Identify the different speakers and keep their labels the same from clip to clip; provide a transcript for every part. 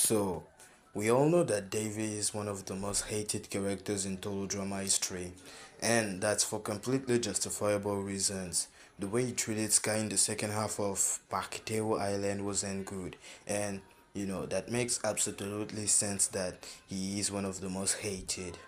Speaker 1: So, we all know that Davy is one of the most hated characters in total drama history, and that's for completely justifiable reasons. The way he treated Sky in the second half of Pahkitew Island wasn't good, and that makes absolutely sense that he is one of the most hated.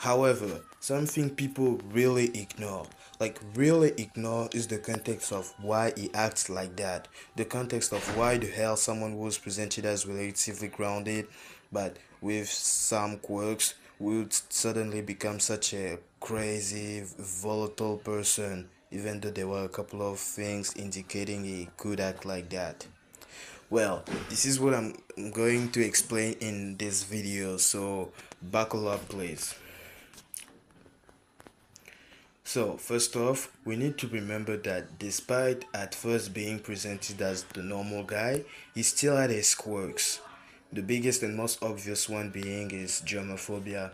Speaker 1: However, something people really ignore, is the context of why he acts like that. The context of why the hell someone who was presented as relatively grounded, but with some quirks, would suddenly become such a crazy, volatile person, even though there were a couple of things indicating he could act like that. Well, this is what I'm going to explain in this video, so buckle up, please. So, first off, we need to remember that despite at first being presented as the normal guy, he still had his quirks. The biggest and most obvious one being his germophobia.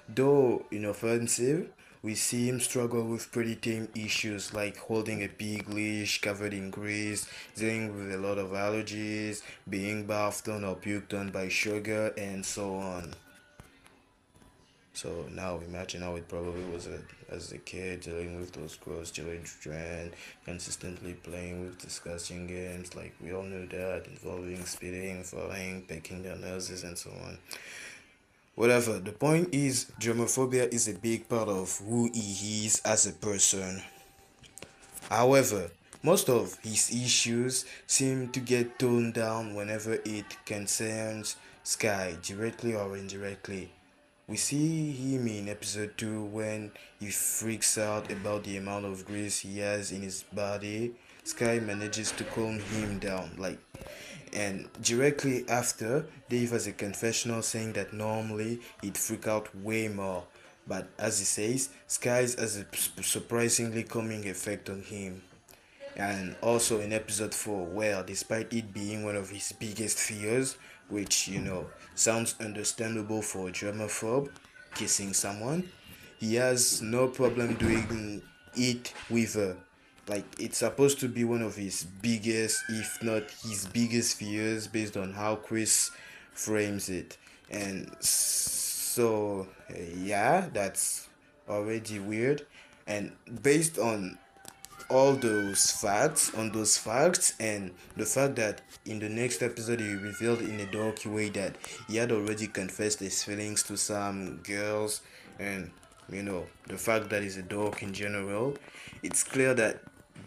Speaker 1: Though inoffensive, we see him struggle with pretty tame issues like holding a big leash covered in grease, dealing with a lot of allergies, being bathed on or puked on by sugar, and so on. So now imagine how it probably was as a kid dealing with those gross children, consistently playing with disgusting games like we all know that, involving spitting, falling, picking their noses, and so on. Whatever, the point is, germophobia is a big part of who he is as a person. However, most of his issues seem to get toned down whenever it concerns Sky, directly or indirectly. We see him in episode 2 when he freaks out about the amount of grease he has in his body. Sky manages to calm him down, and directly after, Dave has a confessional saying that normally he'd freak out way more. But as he says, Sky has a surprisingly calming effect on him. And also in episode 4, well, despite it being one of his biggest fears, which sounds understandable for a germaphobe, kissing someone, he has no problem doing it with her. Like, it's supposed to be one of his biggest, if not his biggest fears, based on how Chris frames it. And so yeah, that's already weird. And based on those facts, and the fact that in the next episode he revealed in a dark way that he had already confessed his feelings to some girls, and the fact that he's a dork in general, it's clear that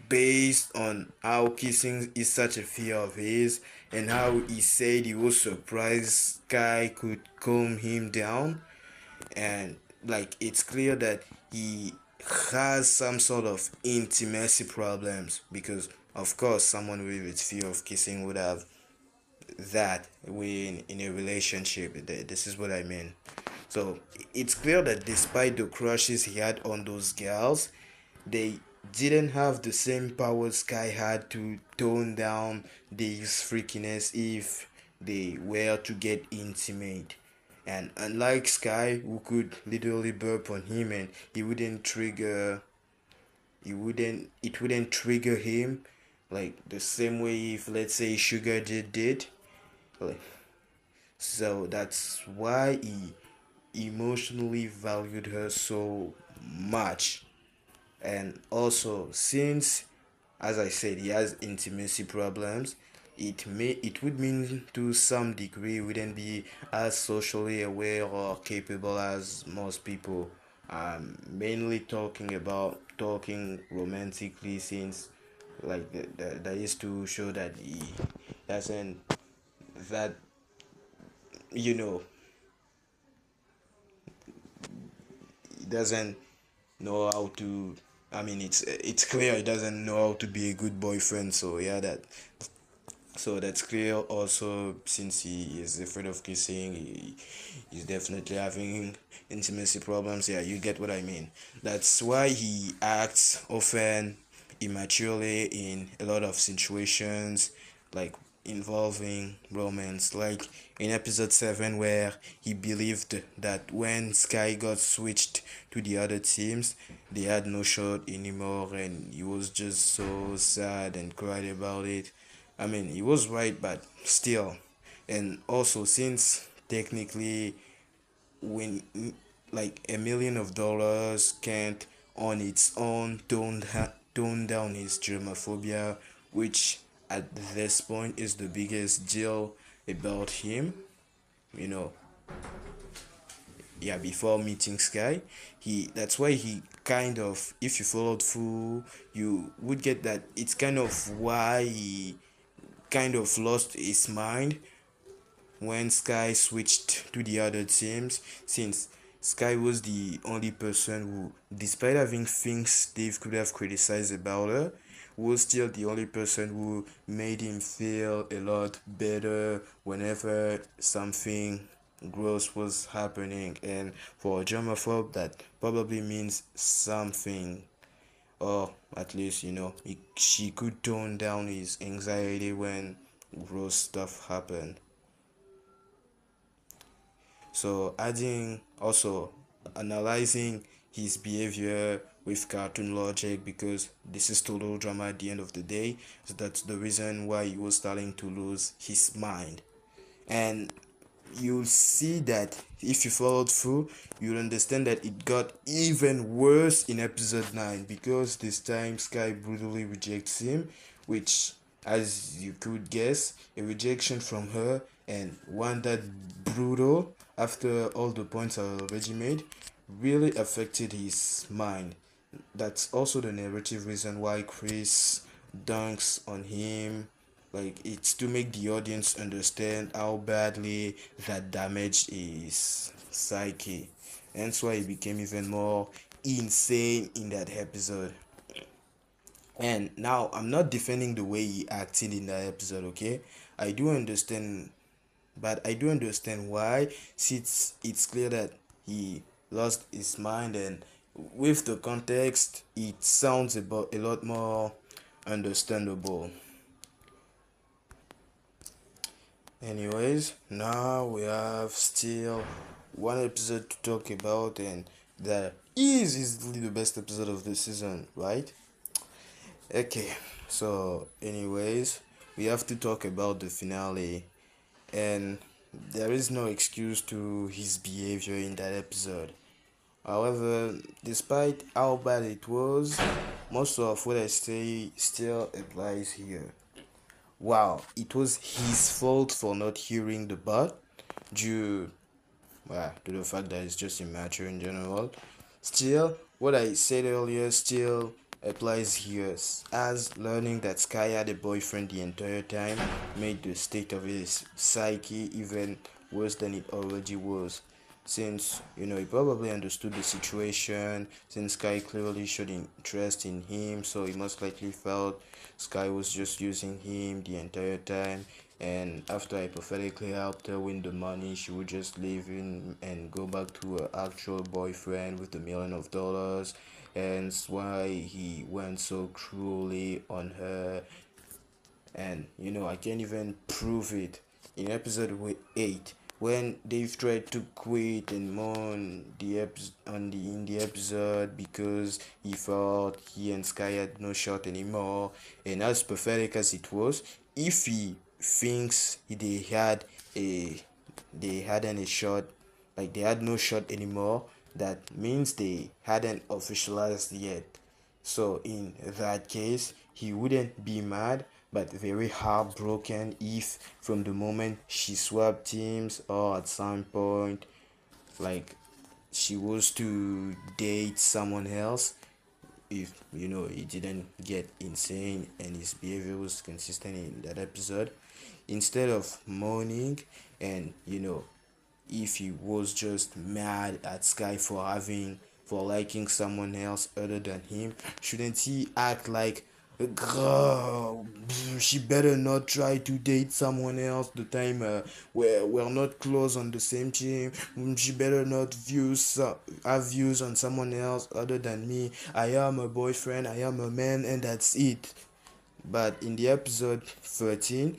Speaker 1: based on how kissing is such a fear of his, and how he said he was surprised Sky could calm him down, and it's clear that he has some sort of intimacy problems, because of course someone with its fear of kissing would have that when in a relationship. This is what I mean. So it's clear that despite the crushes he had on those girls, they didn't have the same power Sky had to tone down this freakiness if they were to get intimate. And unlike Sky, who could literally burp on him and it wouldn't trigger him like the same way if, let's say, Sugar did. Like, so that's why he emotionally valued her so much. And also, since, as I said, he has intimacy problems, it would mean to some degree he wouldn't be as socially aware or capable as most people. Mainly talking about talking romantically, since that is to show that he doesn't, that you know he doesn't know how to, I mean, it's clear he doesn't know how to be a good boyfriend. So yeah, that's clear. Also, since he is afraid of kissing, he's definitely having intimacy problems. Yeah, you get what I mean. That's why he acts often immaturely in a lot of situations, like involving romance. Like in episode 7, where he believed that when Sky got switched to the other teams, they had no shot anymore, and he was just so sad and cried about it. I mean, he was right, but still, And also, since technically when like $1 million can't on its own tone down his germophobia, which at this point is the biggest deal about him, you know. Yeah, before meeting Sky, he that's why he kind of, if you followed through, you would get that it's kind of why he kind of lost his mind when Sky switched to the other teams, since Sky was the only person who, despite having things Dave could have criticized about her, was still the only person who made him feel a lot better whenever something gross was happening. And for a germaphobe, that probably means something, or at least, she could tone down his anxiety when gross stuff happened. So adding, also analyzing his behavior with cartoon logic, because this is total drama at the end of the day. So that's the reason why he was starting to lose his mind. And you'll see that if you followed through, you'll understand that it got even worse in episode 9, because this time Sky brutally rejects him, which, as you could guess, a rejection from her, and one that brutal after all the points are already made, really affected his mind. That's also the narrative reason why Chris dunks on him. Like, it's to make the audience understand how badly that damaged his psyche. And that's why he became even more insane in that episode. And now I'm not defending the way he acted in that episode, okay? I do understand, but I do understand why. Since it's clear that he lost his mind, and with the context, it sounds about a lot more understandable. Anyways, now we have still one episode to talk about, and that is easily the best episode of the season, right? Okay, so anyways, we have to talk about the finale, and there is no excuse to his behavior in that episode. However, despite how bad it was, most of what I say still applies here. Wow, it was his fault for not hearing the bot due, well, to the fact that it's just immature in general. Still, what I said earlier still applies here, as learning that Sky had a boyfriend the entire time made the state of his psyche even worse than it already was. Since, he probably understood the situation, since Sky clearly showed interest in him, so he most likely felt Sky was just using him the entire time, and after I pathetically helped her win the money, she would just leave him and go back to her actual boyfriend with the $1 million. And that's why he went so cruelly on her. And I can't even prove it. In episode 8, when Dave tried to quit and mourn in the episode because he thought he and Sky had no shot anymore, and as pathetic as it was, if he thinks a they hadn't a shot, like they had no shot anymore, that means they hadn't officialized yet. So in that case, he wouldn't be mad, but very heartbroken if from the moment she swapped teams, or at some point, like, she was to date someone else, if he didn't get insane and his behavior was consistent in that episode, instead of mourning, and if he was just mad at Sky for liking someone else other than him, shouldn't he act like, "Girl, she better not try to date someone else the time we're not close on the same team. She better not have views on someone else other than me. I am a boyfriend, I am a man, and that's it." But in the episode 13,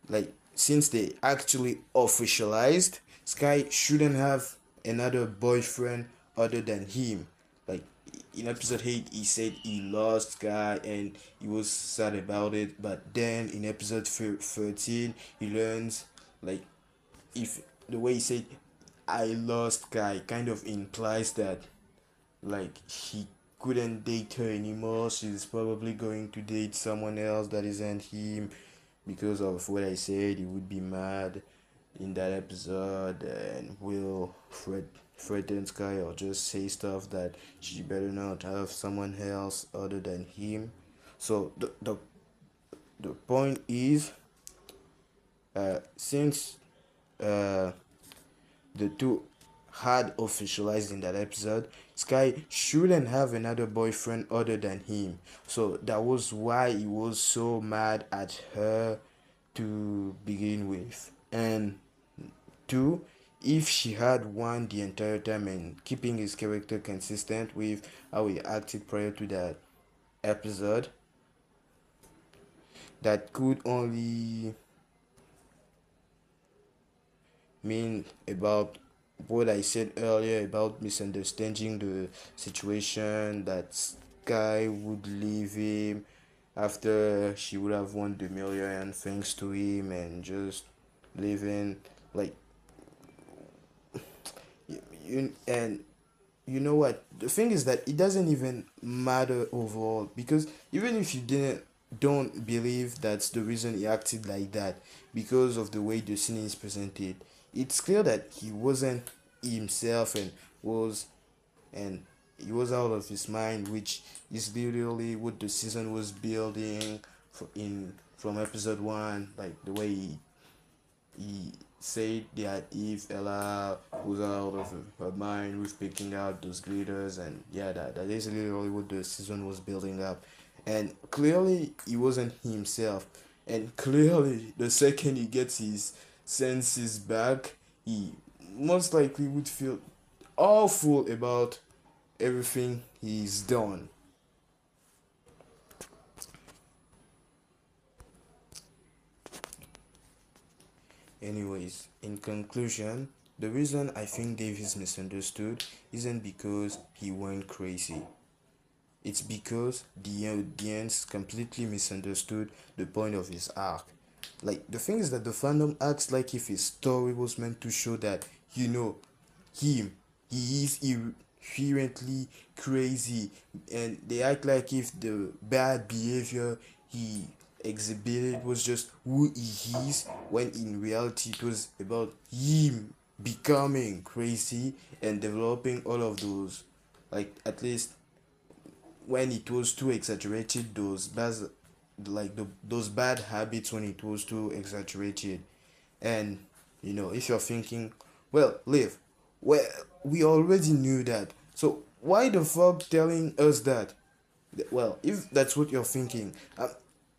Speaker 1: like, since they actually officialized, Sky shouldn't have another boyfriend other than him. Like, in episode 8, he said he lost Sky and he was sad about it. But then in episode 13, he learns, like, if the way he said I lost guy kind of implies that like he couldn't date her anymore. She's probably going to date someone else that isn't him because of what I said. He would be mad in that episode and will threaten Sky or just say stuff that she better not have someone else other than him. So the point is, since uh the two had officialized in that episode, Sky shouldn't have another boyfriend other than him. So that was why he was so mad at her to begin with. And two, if she had won the entire time and keeping his character consistent with how he acted prior to that episode, that could only mean about what I said earlier about misunderstanding the situation, that Sky would leave him after she would have won the million thanks to him and just living like and you know what, the thing is that it doesn't even matter overall, because even if you didn't don't believe that's the reason he acted like that because of the way the scene is presented, it's clear that he wasn't himself and he was out of his mind, which is literally what the season was building in from episode one, like the way he said that if Ella was out of her mind with picking out those glitters, and yeah, that is literally what the season was building up. And clearly he wasn't himself. And clearly the second he gets his senses back, he most likely would feel awful about everything he's done. Anyways, in conclusion, the reason I think Dave is misunderstood isn't because he went crazy. It's because the audience completely misunderstood the point of his arc. Like, the thing is that the fandom acts like if his story was meant to show that, you know, him, he is inherently crazy, and they act like if the bad behavior he exhibited was just who he is, when in reality it was about him becoming crazy and developing all of those, like at least when it was too exaggerated, those bad, like those bad habits when it was too exaggerated. And you know, if you're thinking, well, Liv, well, we already knew that, so why the fuck telling us that? Well, if that's what you're thinking,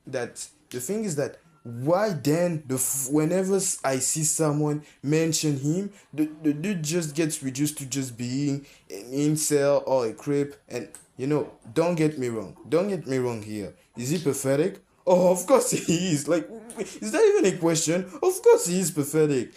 Speaker 1: that the thing is that why then whenever I see someone mention him, the dude just gets reduced to just being an incel or a creep. And you know, don't get me wrong here, is he pathetic? Oh, of course he is. Like, is that even a question? Of course he is pathetic.